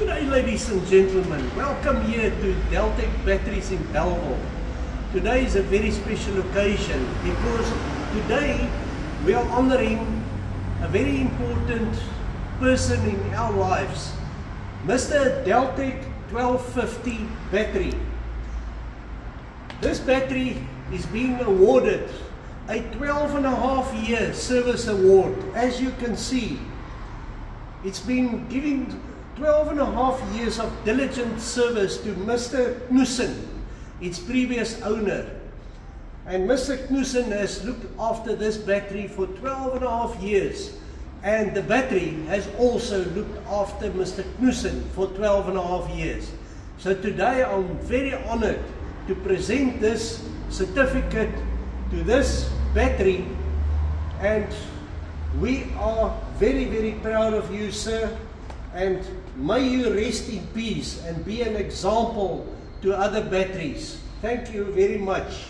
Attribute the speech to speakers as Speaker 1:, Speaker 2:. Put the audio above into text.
Speaker 1: Good day, ladies and gentlemen. Welcome here to Deltec Batteries in Bellville. Today is a very special occasion because today we are honoring a very important person in our lives, Mr. Deltec 1250 battery. This battery is being awarded a 12.5-year service award. As you can see, it's been giving 12.5 years of diligent service to Mr. Knudsen, its previous owner. And Mr. Knudsen has looked after this battery for 12.5 years. And the battery has also looked after Mr. Knudsen for 12.5 years. So today I'm very honored to present this certificate to this battery. And we are very, very proud of you, sir. And may you rest in peace and be an example to other batteries. Thank you very much.